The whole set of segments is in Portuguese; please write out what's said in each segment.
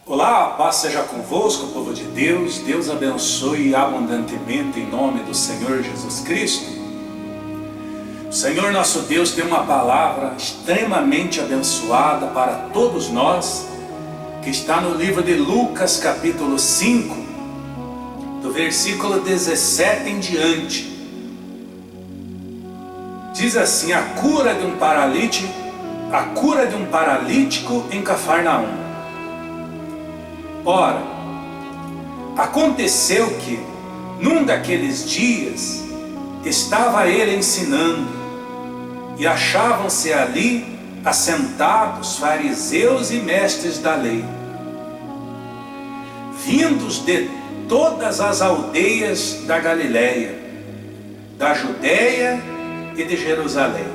Olá, a paz seja convosco, povo de Deus. Deus abençoe abundantemente em nome do Senhor Jesus Cristo. O Senhor nosso Deus tem uma palavra extremamente abençoada para todos nós, que está no livro de Lucas capítulo 5, do versículo 17 em diante. Diz assim: a cura de um paralítico em Cafarnaum. Ora, aconteceu que, num daqueles dias, estava ele ensinando, e achavam-se ali assentados fariseus e mestres da lei, vindos de todas as aldeias da Galileia, da Judeia e de Jerusalém.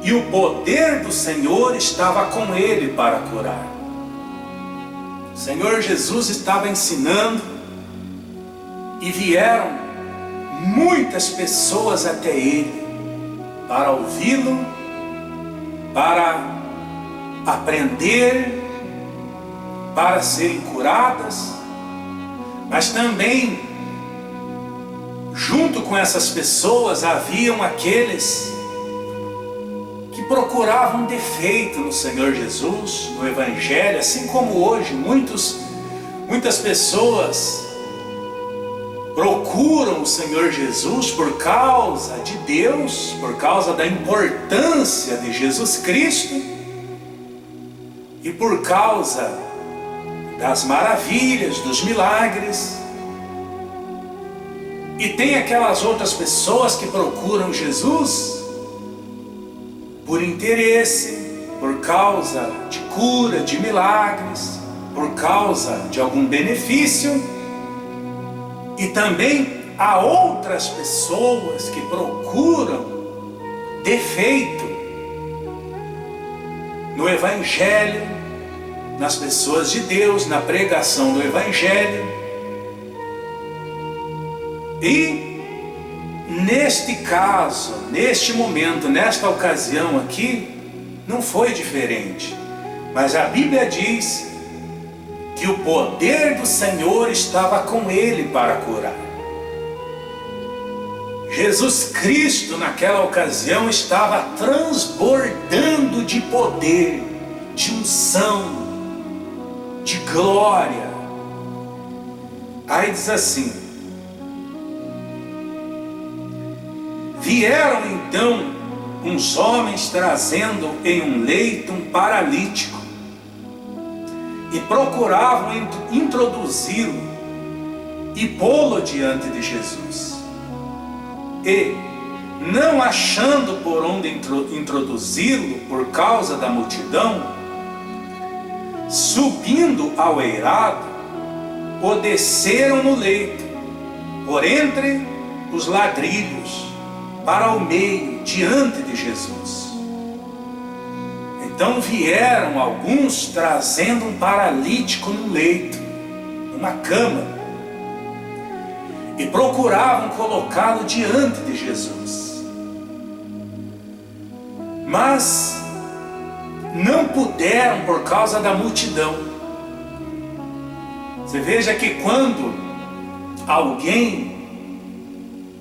E o poder do Senhor estava com ele para curar. O Senhor Jesus estava ensinando e vieram muitas pessoas até ele para ouvi-lo, para aprender, para serem curadas, mas também junto com essas pessoas haviam aqueles que procuravam defeito no Senhor Jesus, no Evangelho, assim como hoje muitas pessoas procuram o Senhor Jesus por causa de Deus, por causa da importância de Jesus Cristo e por causa das maravilhas, dos milagres. E tem aquelas outras pessoas que procuram Jesus por interesse, por causa de cura, de milagres, por causa de algum benefício. E também há outras pessoas que procuram defeito no Evangelho, nas pessoas de Deus, na pregação do Evangelho. E neste caso, neste momento, nesta ocasião aqui, não foi diferente. Mas a Bíblia diz que o poder do Senhor estava com ele para curar. Jesus Cristo, naquela ocasião, estava transbordando de poder, de unção, de glória. Aí diz assim: vieram então uns homens trazendo em um leito um paralítico e procuravam introduzi-lo e pô-lo diante de Jesus. E, não achando por onde introduzi-lo por causa da multidão, subindo ao eirado, o desceram no leito, por entre os ladrilhos, para o meio, diante de Jesus. Então vieram alguns trazendo um paralítico no leito, numa cama, e procuravam colocá-lo diante de Jesus. Mas não puderam por causa da multidão. Você veja que quando alguém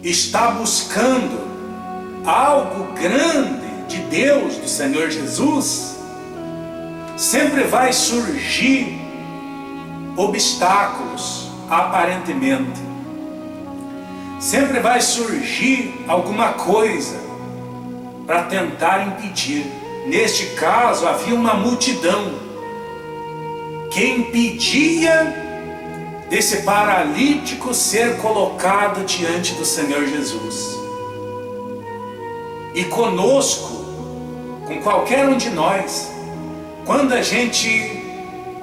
está buscando algo grande de Deus, do Senhor Jesus, sempre vai surgir obstáculos, aparentemente. Sempre vai surgir alguma coisa para tentar impedir. Neste caso, havia uma multidão que impedia desse paralítico ser colocado diante do Senhor Jesus. E conosco, com qualquer um de nós, quando a gente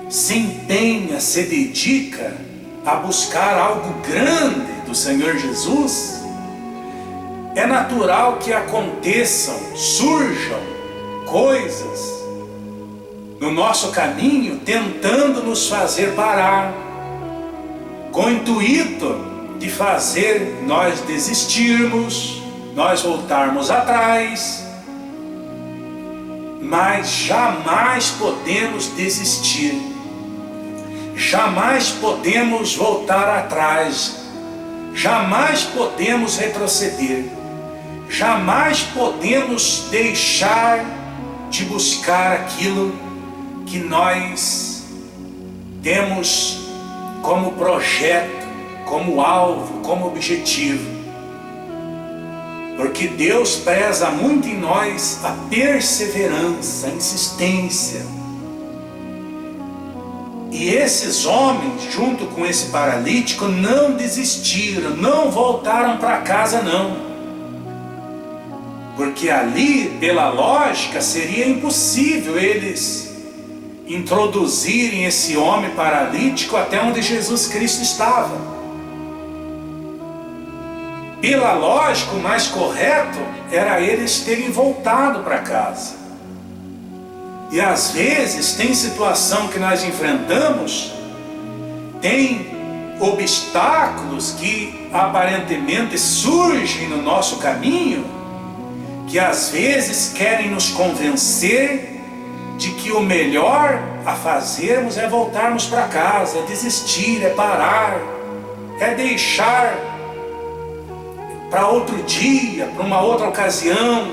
se empenha, se dedica a buscar algo grande do Senhor Jesus, é natural que surjam coisas no nosso caminho tentando nos fazer parar, com o intuito de fazer nós desistirmos, nós voltarmos atrás. Mas jamais podemos desistir, jamais podemos voltar atrás, jamais podemos retroceder, jamais podemos deixar de buscar aquilo que nós temos como projeto, como alvo, como objetivo. Porque Deus preza muito em nós a perseverança, a insistência. E esses homens, junto com esse paralítico, não desistiram, não voltaram para casa não. Porque ali, pela lógica, seria impossível eles introduzirem esse homem paralítico até onde Jesus Cristo estava. Pela lógica, o mais correto era eles terem voltado para casa. E às vezes tem situação que nós enfrentamos, tem obstáculos que aparentemente surgem no nosso caminho, que às vezes querem nos convencer de que o melhor a fazermos é voltarmos para casa, é desistir, é parar, é deixar para outro dia, para uma outra ocasião.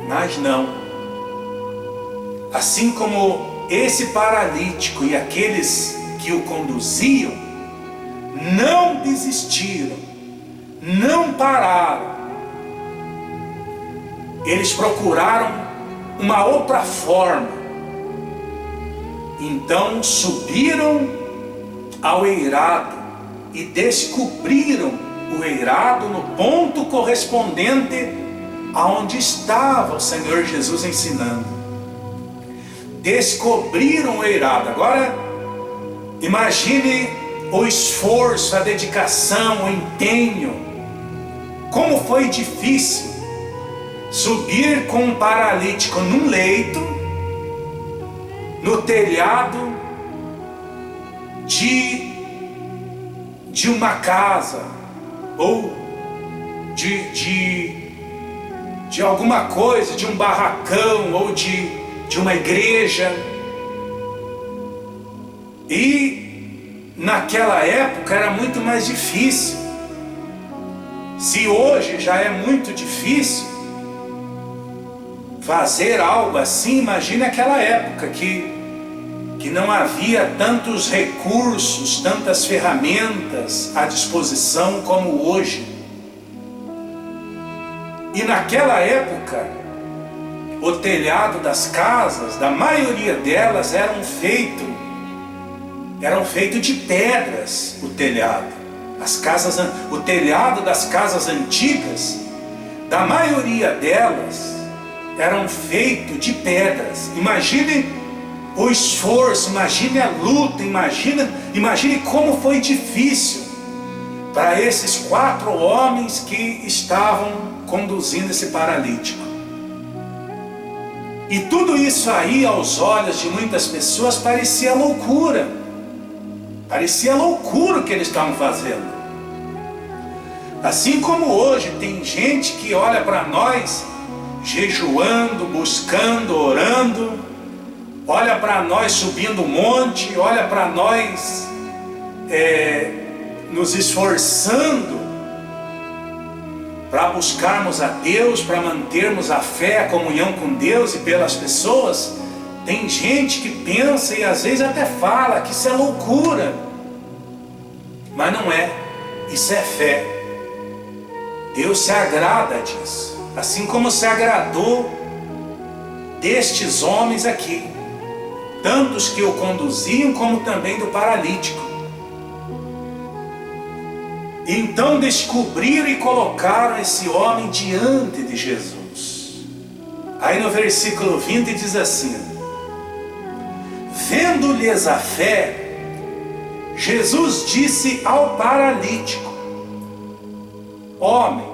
Mas não. Assim como esse paralítico e aqueles que o conduziam não desistiram, não pararam, eles procuraram uma outra forma. Então subiram ao eirado e descobriram o eirado no ponto correspondente aonde estava o Senhor Jesus ensinando. Descobriram o eirado. Agora imagine o esforço, a dedicação, o empenho. Como foi difícil subir com um paralítico num leito, no telhado de uma casa, ou de alguma coisa, de um barracão, ou de uma igreja. E naquela época era muito mais difícil. Se hoje já é muito difícil fazer algo assim, imagine aquela época que não havia tantos recursos, tantas ferramentas à disposição como hoje. E naquela época, o telhado das casas, da maioria delas, eram feito de pedras, o telhado. O telhado das casas antigas, da maioria delas, eram feito de pedras. Imagine o esforço, imagine a luta, imagine como foi difícil para esses 4 homens que estavam conduzindo esse paralítico. E tudo isso aí, aos olhos de muitas pessoas, parecia loucura. Parecia loucura o que eles estavam fazendo. Assim como hoje tem gente que olha para nós jejuando, buscando, orando, olha para nós subindo um monte, olha para nós nos esforçando para buscarmos a Deus, para mantermos a fé, a comunhão com Deus e pelas pessoas. Tem gente que pensa e às vezes até fala que isso é loucura, mas não é. Isso é fé. Deus se agrada disso, assim como se agradou destes homens aqui, tantos que o conduziam como também do paralítico. Então descobriram e colocaram esse homem diante de Jesus. Aí no versículo 20 diz assim: vendo-lhes a fé, Jesus disse ao paralítico: homem,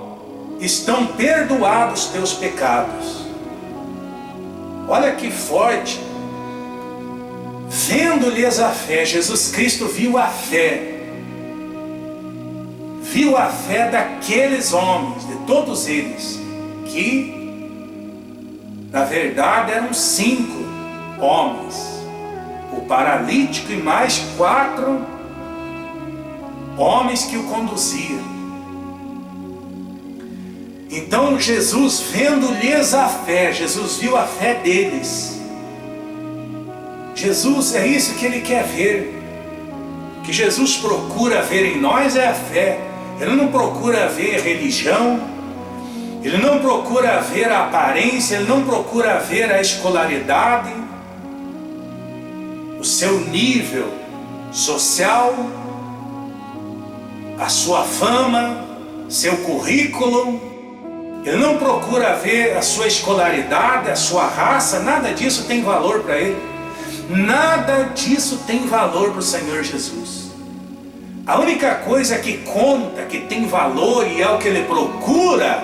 estão perdoados teus pecados. Olha que forte. Vendo-lhes a fé, Jesus Cristo viu a fé. Viu a fé daqueles homens, de todos eles, que na verdade eram 5 homens. o paralítico e mais 4 homens que o conduziam. Então Jesus, vendo-lhes a fé, Jesus viu a fé deles. Jesus, é isso que Ele quer ver. O que Jesus procura ver em nós é a fé. Ele não procura ver religião, Ele não procura ver a aparência, Ele não procura ver a escolaridade, o seu nível social, a sua fama, seu currículo. Ele não procura ver a sua escolaridade, a sua raça, nada disso tem valor para Ele. Nada disso tem valor para o Senhor Jesus. A única coisa que conta, que tem valor e é o que Ele procura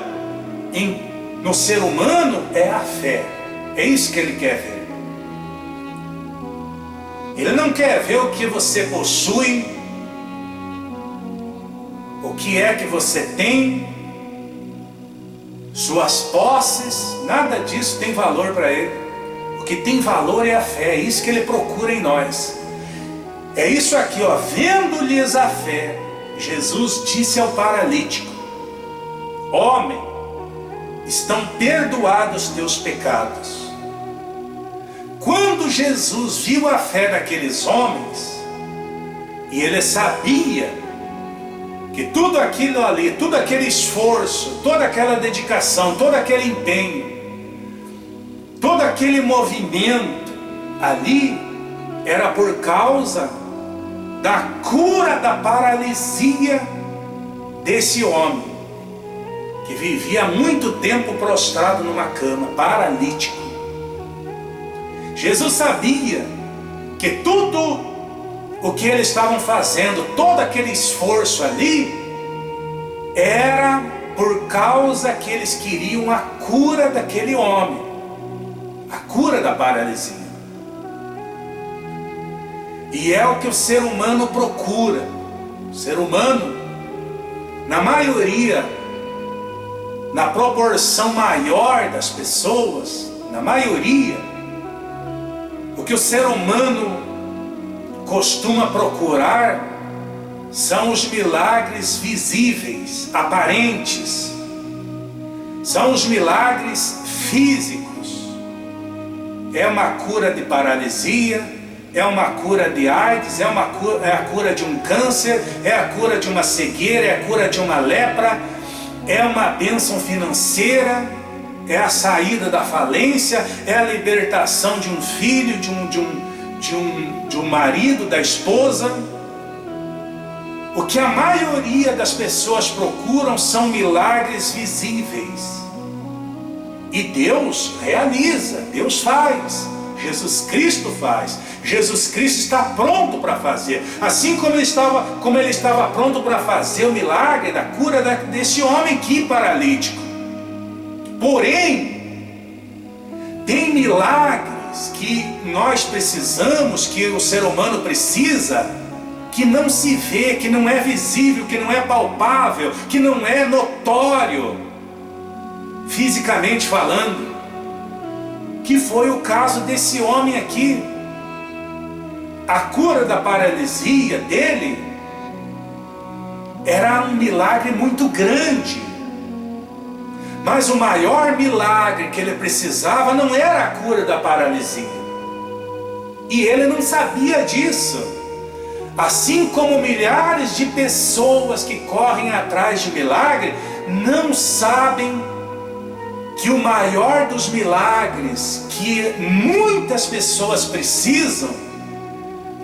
no ser humano é a fé. É isso que Ele quer ver. Ele não quer ver o que você possui, o que é que você tem, suas posses, nada disso tem valor para Ele. O que tem valor é a fé, é isso que Ele procura em nós. É isso aqui, ó, vendo-lhes a fé, Jesus disse ao paralítico: homem, estão perdoados teus pecados. Quando Jesus viu a fé daqueles homens, e Ele sabia que tudo aquilo ali, todo aquele esforço, toda aquela dedicação, todo aquele empenho, todo aquele movimento ali era por causa da cura da paralisia desse homem que vivia há muito tempo prostrado numa cama, paralítico. Jesus sabia que tudo o que eles estavam fazendo, todo aquele esforço ali, era por causa que eles queriam a cura daquele homem, a cura da paralisia. E é o que o ser humano procura. O ser humano, na maioria, na proporção maior das pessoas, na maioria, o que o ser humano costuma procurar são os milagres visíveis, aparentes, são os milagres físicos. É uma cura de paralisia, é uma cura de AIDS, é a cura de um câncer, é a cura de uma cegueira, é a cura de uma lepra, é uma bênção financeira, é a saída da falência, é a libertação de um filho, de um marido, da esposa. O que a maioria das pessoas procuram são milagres visíveis. E Deus realiza, Deus faz, Jesus Cristo faz. Jesus Cristo está pronto para fazer. Assim como ele estava pronto para fazer o milagre da cura desse homem aqui paralítico. Porém, tem milagres que nós precisamos, que o ser humano precisa, que não se vê, que não é visível, que não é palpável, que não é notório, fisicamente falando, que foi o caso desse homem aqui. A cura da paralisia dele era um milagre muito grande, mas o maior milagre que ele precisava não era a cura da paralisia, e ele não sabia disso. Assim como milhares de pessoas que correm atrás de milagre não sabem que o maior dos milagres que muitas pessoas precisam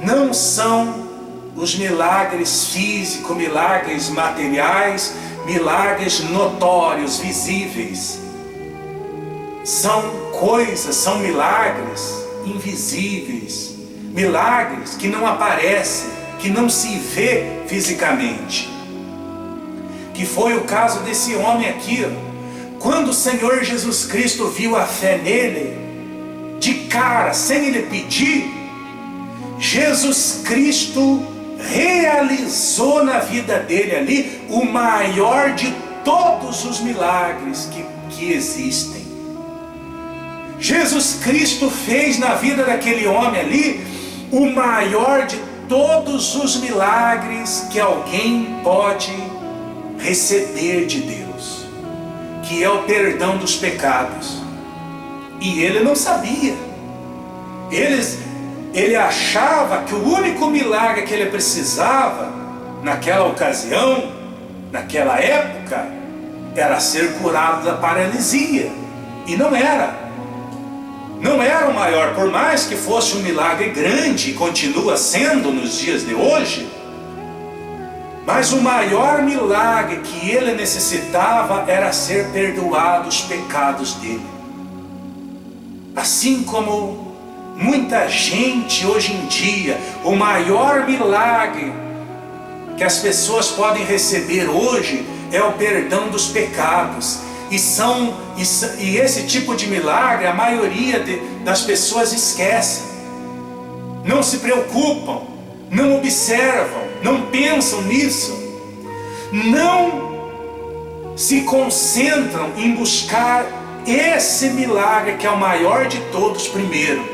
não são os milagres físicos, milagres materiais, milagres notórios, visíveis. São coisas, são milagres invisíveis, milagres que não aparecem, que não se vê fisicamente. Que foi o caso desse homem aqui. Quando o Senhor Jesus Cristo viu a fé nele, de cara, sem ele pedir, Jesus Cristo realizou na vida dele ali o maior de todos os milagres que existem. Jesus Cristo fez na vida daquele homem ali o maior de todos os milagres que alguém pode receber de Deus, que é o perdão dos pecados. E ele não sabia. Ele achava que o único milagre que ele precisava naquela ocasião, naquela época, era ser curado da paralisia. E não era. Não era o maior, por mais que fosse um milagre grande, e continua sendo nos dias de hoje, mas o maior milagre que ele necessitava era ser perdoado os pecados dele. Assim como muita gente hoje em dia, o maior milagre que as pessoas podem receber hoje é o perdão dos pecados. E esse tipo de milagre a maioria das pessoas esquecem, não se preocupam, não observam, não pensam nisso, não se concentram em buscar esse milagre que é o maior de todos primeiro.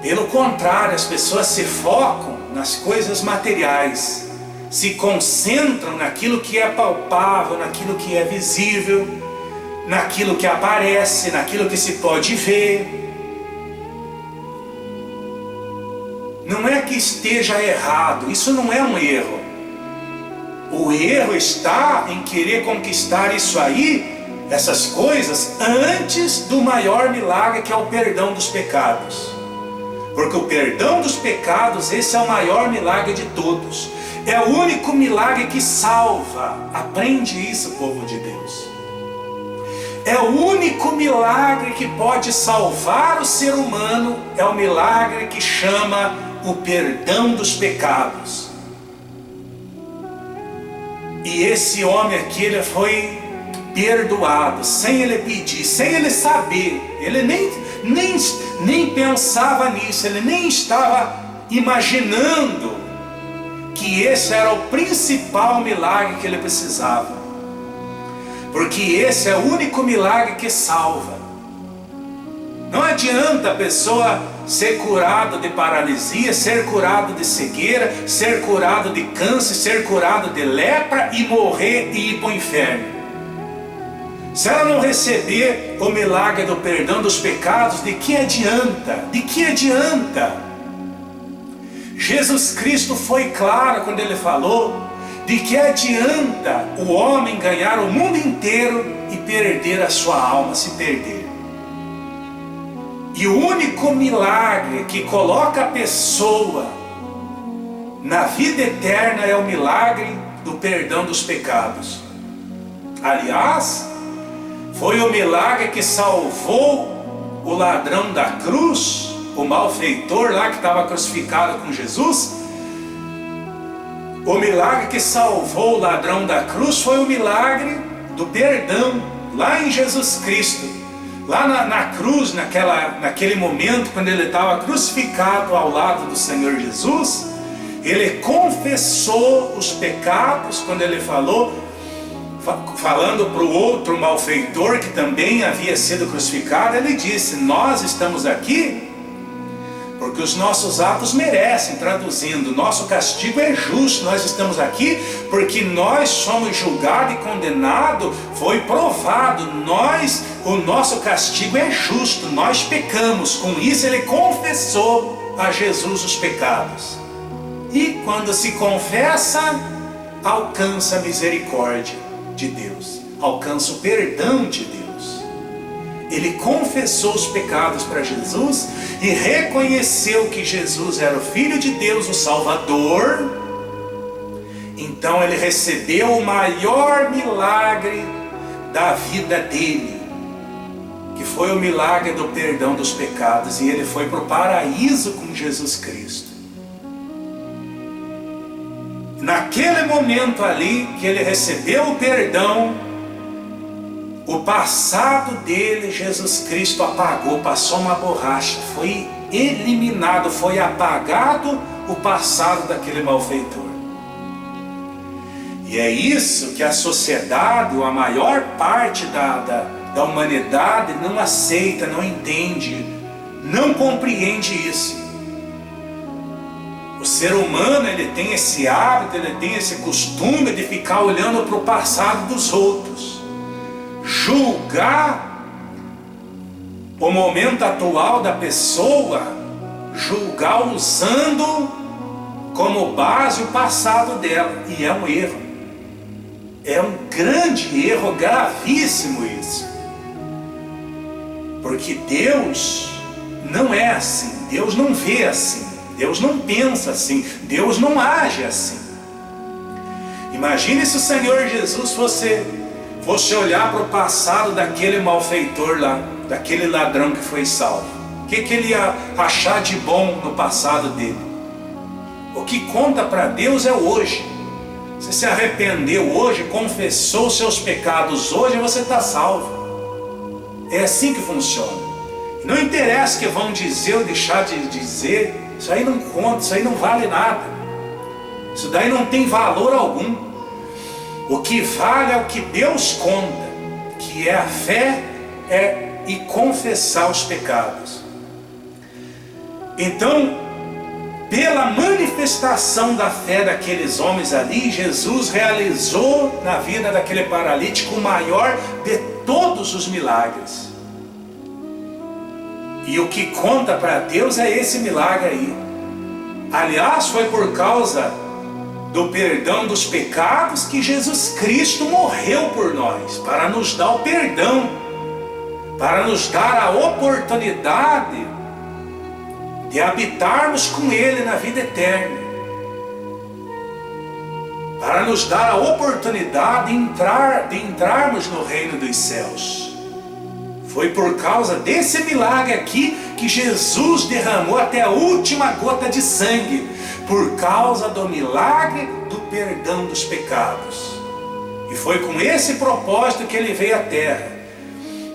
Pelo contrário, as pessoas se focam nas coisas materiais, se concentram naquilo que é palpável, naquilo que é visível, naquilo que aparece, naquilo que se pode ver. Não é que esteja errado, isso não é um erro. O erro está em querer conquistar isso aí, essas coisas, antes do maior milagre que é o perdão dos pecados. Porque o perdão dos pecados, esse é o maior milagre de todos. É o único milagre que salva. Aprende isso, povo de Deus. É o único milagre que pode salvar o ser humano. É o milagre que chama o perdão dos pecados. E esse homem aqui, ele foi perdoado, sem ele pedir, sem ele saber. Ele nem pensava nisso, ele nem estava imaginando que esse era o principal milagre que ele precisava. Porque esse é o único milagre que salva. Não adianta a pessoa ser curado de paralisia, ser curado de cegueira, ser curado de câncer, ser curado de lepra e morrer e ir para o inferno. Se ela não receber o milagre do perdão dos pecados, de que adianta? De que adianta? Jesus Cristo foi claro quando ele falou: de que adianta o homem ganhar o mundo inteiro e perder a sua alma, se perder? E o único milagre que coloca a pessoa na vida eterna é o milagre do perdão dos pecados. Aliás, foi o milagre que salvou o ladrão da cruz, o malfeitor lá que estava crucificado com Jesus. O milagre que salvou o ladrão da cruz foi o milagre do perdão, lá em Jesus Cristo. Lá na cruz, naquele momento, quando ele estava crucificado ao lado do Senhor Jesus, ele confessou os pecados, quando ele falando para o outro malfeitor que também havia sido crucificado, ele disse: nós estamos aqui porque os nossos atos merecem, traduzindo, nosso castigo é justo, nós estamos aqui porque nós somos julgados e condenados, foi provado, o nosso castigo é justo, nós pecamos. Com isso ele confessou a Jesus os pecados. E quando se confessa, alcança a misericórdia de Deus, alcança o perdão de Deus. Ele confessou os pecados para Jesus e reconheceu que Jesus era o Filho de Deus, o Salvador. Então ele recebeu o maior milagre da vida dele, que foi o milagre do perdão dos pecados, e ele foi para o paraíso com Jesus Cristo. Naquele momento ali que ele recebeu o perdão, o passado dele, Jesus Cristo apagou, passou uma borracha, foi eliminado, foi apagado o passado daquele malfeitor. E é isso que a sociedade, ou a maior parte da humanidade não aceita, não entende. não compreende isso. O ser humano, ele tem esse hábito, ele tem esse costume de ficar olhando para o passado dos outros, julgar o momento atual da pessoa, julgar usando como base o passado dela. E é um erro, é um grande erro, gravíssimo isso, porque Deus não é assim, Deus não vê assim, Deus não pensa assim, Deus não age assim. Imagine se o Senhor Jesus fosse olhar para o passado daquele malfeitor lá, daquele ladrão que foi salvo. O que ele ia achar de bom no passado dele? O que conta para Deus é hoje. Você se arrependeu hoje, confessou seus pecados hoje, você está salvo. É assim que funciona. Não interessa o que vão dizer ou deixar de dizer, isso aí não conta, isso aí não vale nada. Isso daí não tem valor algum. O que vale é o que Deus conta, que é a fé e confessar os pecados. Então, pela manifestação da fé daqueles homens ali, Jesus realizou na vida daquele paralítico o maior de todos os milagres. E o que conta para Deus é esse milagre aí. Aliás, foi por causa do perdão dos pecados que Jesus Cristo morreu por nós, para nos dar o perdão, para nos dar a oportunidade de habitarmos com Ele na vida eterna, para nos dar a oportunidade de entrarmos no reino dos céus. Foi por causa desse milagre aqui que Jesus derramou até a última gota de sangue, por causa do milagre do perdão dos pecados. E foi com esse propósito que Ele veio à terra,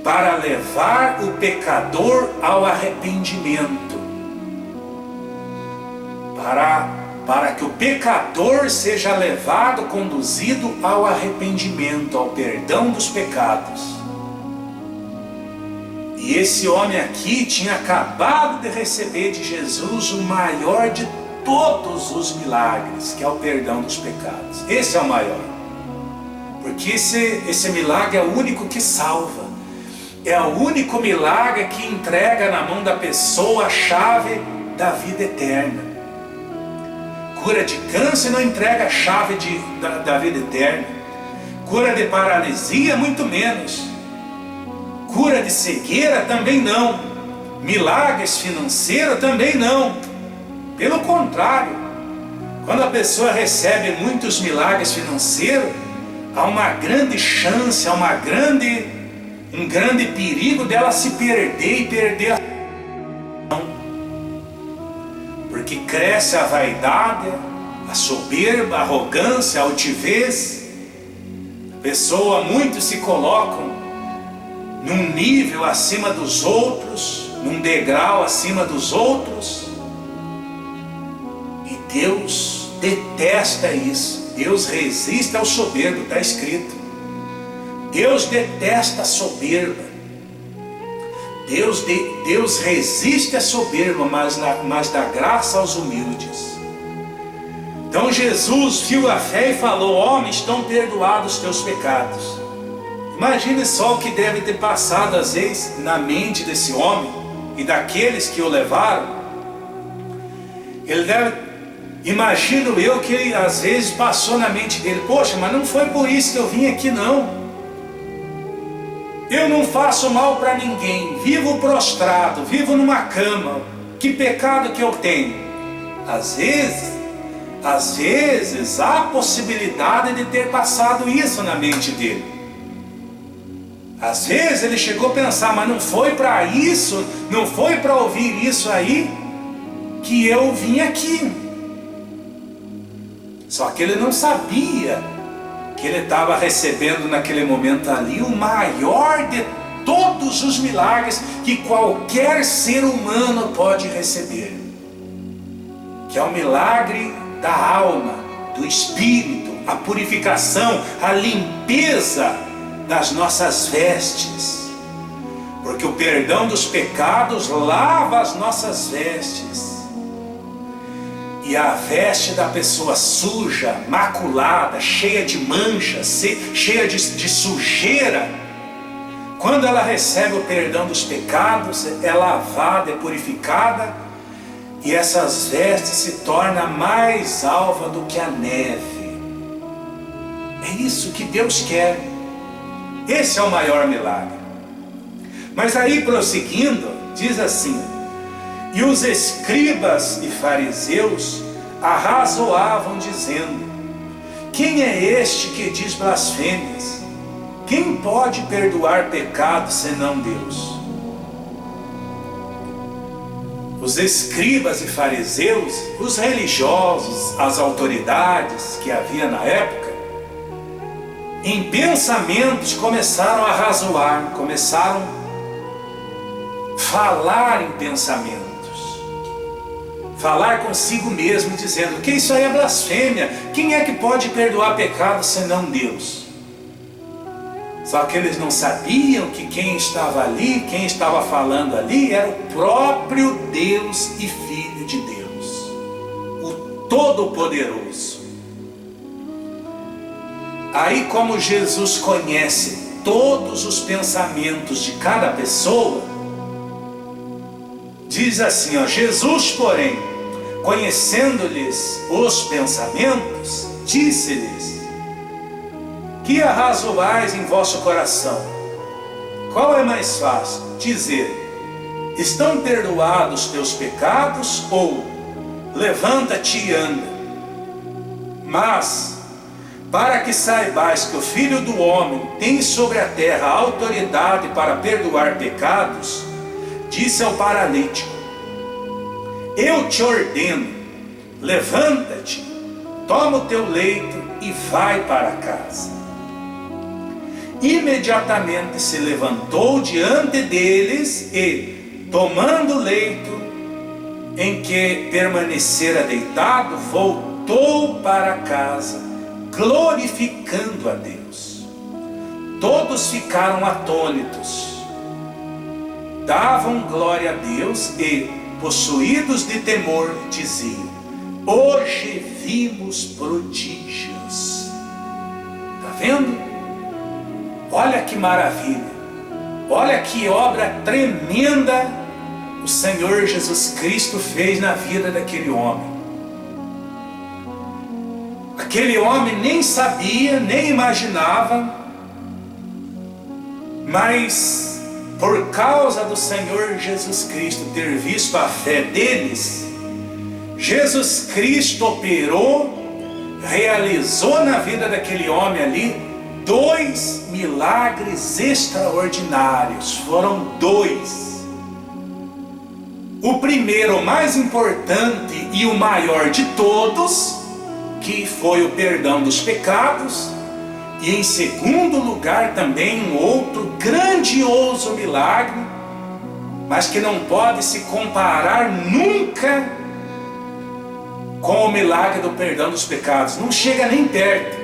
para levar o pecador ao arrependimento, para que o pecador seja levado, conduzido ao arrependimento, ao perdão dos pecados. E esse homem aqui tinha acabado de receber de Jesus o maior de todos os milagres, que é o perdão dos pecados. Esse é o maior, porque esse milagre é o único que salva, é o único milagre que entrega na mão da pessoa a chave da vida eterna. Cura de câncer não entrega a chave da vida eterna. Cura de paralisia, muito menos. Cura de cegueira também não. Milagres financeiros também não. Pelo contrário, quando a pessoa recebe muitos milagres financeiros, há uma grande chance, há um grande perigo dela se perder e perder a porque cresce a vaidade, a soberba, a arrogância, a altivez. Muitos se colocam num nível acima dos outros, num degrau acima dos outros. E Deus detesta isso. Deus resiste ao soberbo, está escrito. Deus detesta a soberba. Deus resiste à soberba, mas dá graça aos humildes. Então Jesus viu a fé e falou: homem, estão perdoados os teus pecados. Imagine só o que deve ter passado às vezes na mente desse homem e daqueles que o levaram. Imagino eu que às vezes passou na mente dele: poxa, mas não foi por isso que eu vim aqui não. Eu não faço mal para ninguém, vivo prostrado, vivo numa cama, que pecado que eu tenho? Às vezes há possibilidade de ter passado isso na mente dele. Às vezes ele chegou a pensar: mas não foi para isso, não foi para ouvir isso aí que eu vim aqui. Só que ele não sabia que ele estava recebendo naquele momento ali o maior de todos os milagres que qualquer ser humano pode receber, que é o milagre da alma, do espírito, a purificação, a limpeza das nossas vestes. Porque o perdão dos pecados lava as nossas vestes. E a veste da pessoa suja, maculada, cheia de manchas, cheia de sujeira, quando ela recebe o perdão dos pecados, é lavada, é purificada, e essas vestes se tornam mais alva do que a neve. É isso que Deus quer. Esse é o maior milagre. Mas aí, prosseguindo, diz assim: e os escribas e fariseus arrazoavam, dizendo: quem é este que diz blasfêmias? Quem pode perdoar pecados senão Deus? Os escribas e fariseus, os religiosos, as autoridades que havia na época, em pensamentos começaram a razoar, começaram a falar em pensamentos, falar consigo mesmo, dizendo que isso aí é blasfêmia. Quem é que pode perdoar pecado senão Deus? Só que eles não sabiam que quem estava ali, quem estava falando ali, era o próprio Deus e Filho de Deus, o Todo-Poderoso. Aí, como Jesus conhece todos os pensamentos de cada pessoa, diz assim, ó: Jesus, porém, conhecendo-lhes os pensamentos, disse-lhes: que arrazoais em vosso coração? Qual é mais fácil? Dizer: estão perdoados teus pecados? Ou levanta-te e anda? Mas, para que saibais que o Filho do Homem tem sobre a terra autoridade para perdoar pecados, disse ao paralítico: eu te ordeno, levanta-te, toma o teu leito e vai para casa. Imediatamente se levantou diante deles e, tomando o leito em que permanecera deitado, voltou para casa, glorificando a Deus. Todos ficaram atônitos, davam glória a Deus e, possuídos de temor, diziam: hoje vimos prodígios. Está vendo? Olha que maravilha, olha que obra tremenda o Senhor Jesus Cristo fez na vida daquele homem. Aquele homem nem sabia, nem imaginava, mas por causa do Senhor Jesus Cristo ter visto a fé deles, Jesus Cristo operou, realizou na vida daquele homem ali 2 milagres extraordinários. Foram 2. O primeiro, o mais importante e o maior de todos, que foi o perdão dos pecados. E em segundo lugar também um outro grandioso milagre, mas que não pode se comparar nunca com o milagre do perdão dos pecados. Não chega nem perto.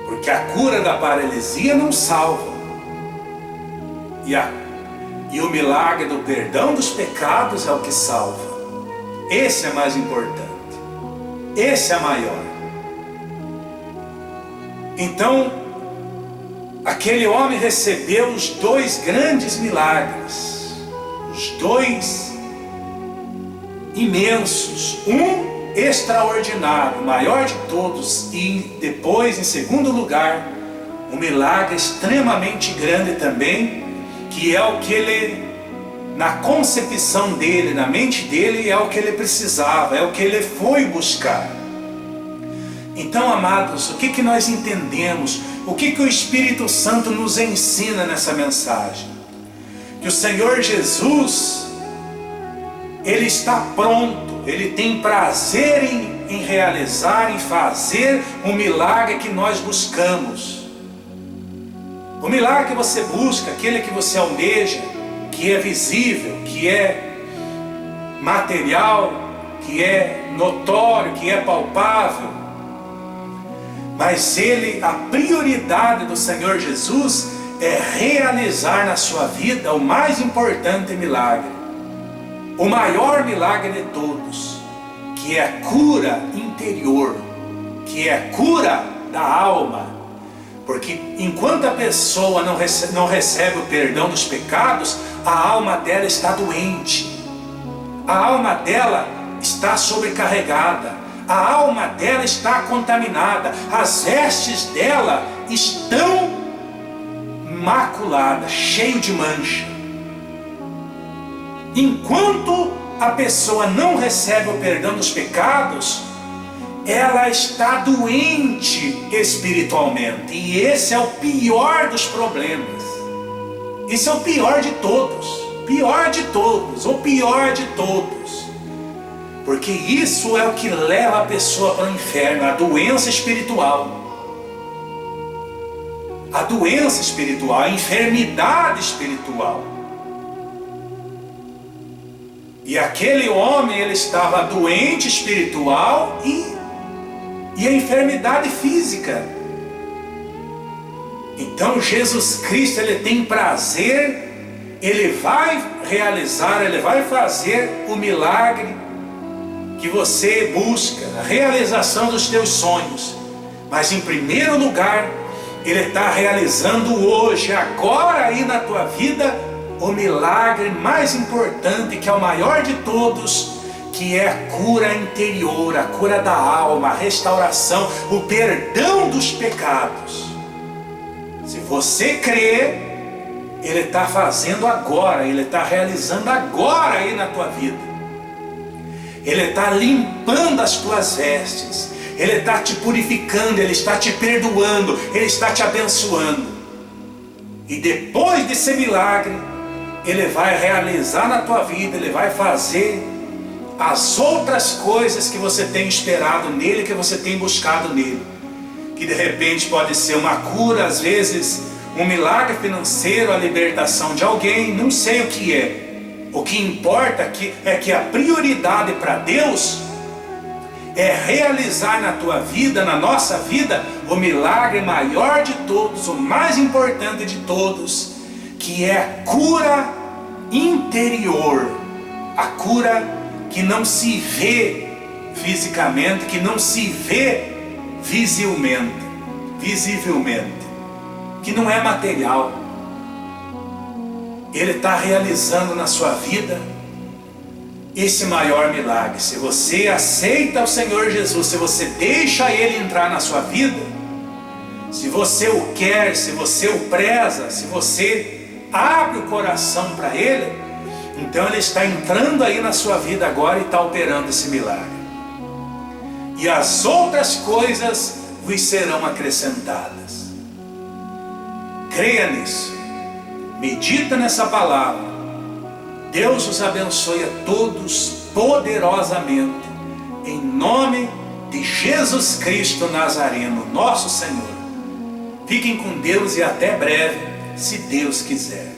Porque a cura da paralisia não salva. E o milagre do perdão dos pecados é o que salva. Esse é mais importante. Esse é maior. Então, aquele homem recebeu os 2 grandes milagres. Os 2 imensos. Um extraordinário, maior de todos, e depois, em segundo lugar, um milagre extremamente grande também, que é o que ele, na concepção dele, na mente dele, é o que ele precisava, é o que ele foi buscar. Então, amados, o que nós entendemos? O que o Espírito Santo nos ensina nessa mensagem? Que o Senhor Jesus, Ele está pronto, Ele tem prazer em realizar, em fazer o milagre que nós buscamos. O milagre que você busca, aquele que você almeja, que é visível, que é material, que é notório, que é palpável. Mas a prioridade do Senhor Jesus é realizar na sua vida o mais importante milagre, o maior milagre de todos, que é a cura interior, que é a cura da alma. Porque enquanto a pessoa não recebe o perdão dos pecados, a alma dela está doente, a alma dela está sobrecarregada, a alma dela está contaminada, as vestes dela estão maculadas, cheias de mancha. Enquanto a pessoa não recebe o perdão dos pecados, ela está doente espiritualmente. E esse é o pior dos problemas. Esse é o pior de todos. Pior de todos, o pior de todos. Porque isso é o que leva a pessoa para o inferno, a doença espiritual. A doença espiritual, a enfermidade espiritual. E aquele homem, ele estava doente espiritual e a enfermidade física. Então Jesus Cristo, ele tem prazer, ele vai realizar, ele vai fazer o milagre que você busca, a realização dos teus sonhos. Mas em primeiro lugar, ele está realizando hoje, agora aí na tua vida, o milagre mais importante, que é o maior de todos, que é a cura interior, a cura da alma, a restauração, o perdão dos pecados. Se você crê, ele está fazendo agora, ele está realizando agora aí na tua vida. Ele está limpando as tuas vestes, ele está te purificando, ele está te perdoando, ele está te abençoando. E depois desse milagre, ele vai realizar na tua vida, ele vai fazer as outras coisas que você tem esperado nele, que você tem buscado nele. Que de repente pode ser uma cura, às vezes um milagre financeiro, a libertação de alguém, não sei o que é. O que importa é que a prioridade para Deus é realizar na tua vida, na nossa vida, o milagre maior de todos, o mais importante de todos, que é a cura interior, a cura que não se vê fisicamente, que não se vê visivelmente, que não é material. Ele está realizando na sua vida esse maior milagre. Se você aceita o Senhor Jesus, se você deixa Ele entrar na sua vida, se você o quer, se você o preza, se você abre o coração para Ele, então Ele está entrando aí na sua vida agora e está operando esse milagre. E as outras coisas vos serão acrescentadas. Creia nisso. Medita nessa palavra. Deus os abençoe a todos poderosamente. Em nome de Jesus Cristo Nazareno, nosso Senhor. Fiquem com Deus e até breve, se Deus quiser.